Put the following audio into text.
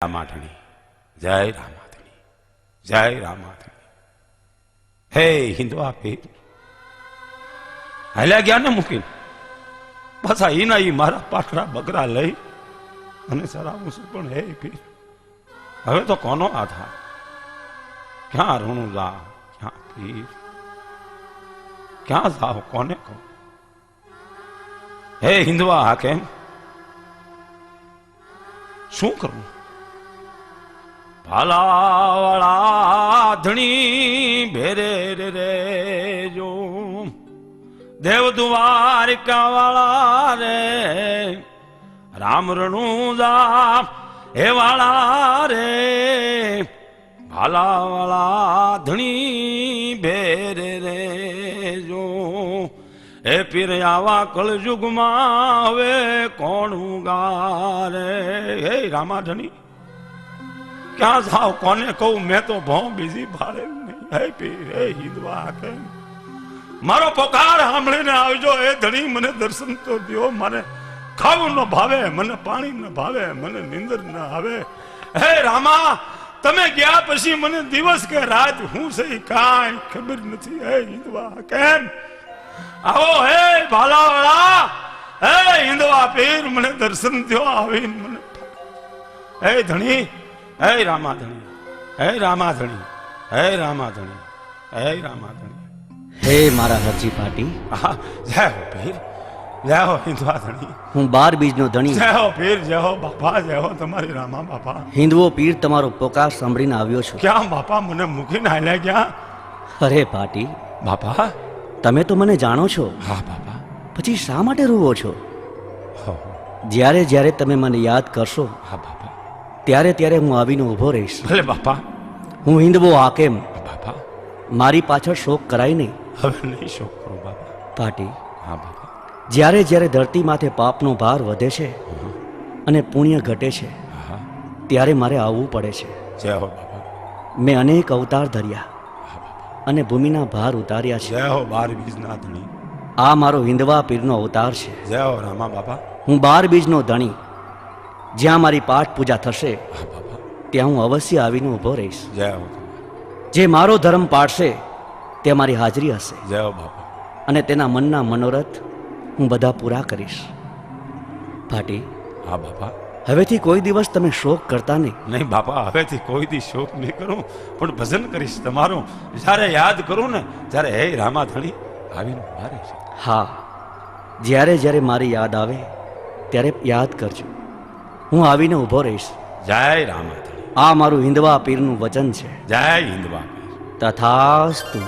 રામાધણી જય રામાધણી જય રામાધણી. હે હિન્દવા પીર હાલ્યા ગયા ને મૂકીને પાછા ઈના ઈ મારા પાઠરા બકરા લઈ અને ચરાવું છું. પણ હે પીર હવે તો કોનો આધાર, ક્યાં ઋણું જા, ક્યાં પીર ક્યાં જાઓ, કોને કહો. હે હિન્દવા હા કેમ શું કરવું. ભાલાવાળા ધણી ભેરે રે જો દેવ દ્વારિકા વાળા રે રામ રણુજા હે વાળા રે ભાલાવાળા ધણી ભેરે રે જો હે પીર આવા કળયુગમાં હવે કોણ ગારે. હે રામાધણી ક્યાં જાવ, કોને કહું, મેં તો ભો બીજી ભાડે નહીં. હે પીર હે હિન્દવા કે મારો પોકાર સાંભળીને આવજો. એ ધણી મને દર્શન તો દ્યો. મને ખાવું ન ભાવે, મને પાણી ન ભાવે, મને નિંદર ન આવે. હે રામા તમે ગયા પછી મને દિવસ કે રાત હું છે કાંઈ ખબર નથી. હે હિન્દવા કેમ આવો. હે ભાલાવાળા હે હિન્દવા પીર મને દર્શન દ્યો. આવીને મને હે ધણી હે રામાધણી હે રામાધણી હે રામાધણી હે રામાધણી. હે મારા હરજી પાટી, જય હો પીર, જય હો હિન્દવા ધણી. હું 12 બીજનો ધણી. જય હો પીર, જય હો બાપા, જય હો તમારી રામા બાપા. હિન્દવો પીર તમારો પોકાર સાંભળીને આવ્યો છું. ક્યાં બાપા મને મૂકીને હાલ્યા ગયા. અરે પાટી બાપા તમે તો મને જાણો છો, હા બાપા. પછી શા માટે રૂવો છો. હો જ્યારે જ્યારે તમે મને યાદ કરશો હા બાપા. ત્યારે ત્યારે હું આવીને ઊભો રહીશ. ભલે બાપા. હું હિન્દવો હાકેમ, બાપા મારી પાછળ શોક કરાય નહીં. હવે નહીં શોક કરો બાપા. પાટી હા બાપા. જ્યારે જ્યારે ધરતી માથે પાપનો ભાર વધે છે અને પુણ્ય ઘટે છે હા ત્યારે મારે આવવું પડે છે. જય હો બાપા. મેં અનેક અવતાર ધર્યા અને ભૂમિના ભાર ઉતાર્યા છે. જય હો 12 બીજના ધણી. આ મારો હિન્દવા પીરનો અવતાર છે. જય હો રામા બાપા. હું 12 બીજનો ધણી. જ્યાં મારી પાઠ પૂજા થશે હા બાપા. ત્યાં હું અવશ્ય આવીને ઊભો રહીશ. જય હો. જે મારો ધર્મ પાળશે તે મારી હાજરી હશે જય હો બાપા. અને તેના મનના મનોરથ હું બધા પૂરા કરીશ. પાટી હા બાપા. હવેથી કોઈ દિવસ તમે શોક કરતા નહીં. નહીં બાપા, હવેથી કોઈ દી શોક નહીં કરું, પણ ભજન કરીશ તમારું. જ્યારે યાદ કરું ને ત્યારે હે રામાધણી આવીને ઉભા રહીશ. હા, જ્યારે જ્યારે મારી યાદ આવે ત્યારે યાદ કરજો. હું આવીને ઊભો રહીશ. જય રામાધણી. આ મારું હિન્દવા પીરનું વચન છે. જય હિન્દવા. તથાસ્તુ.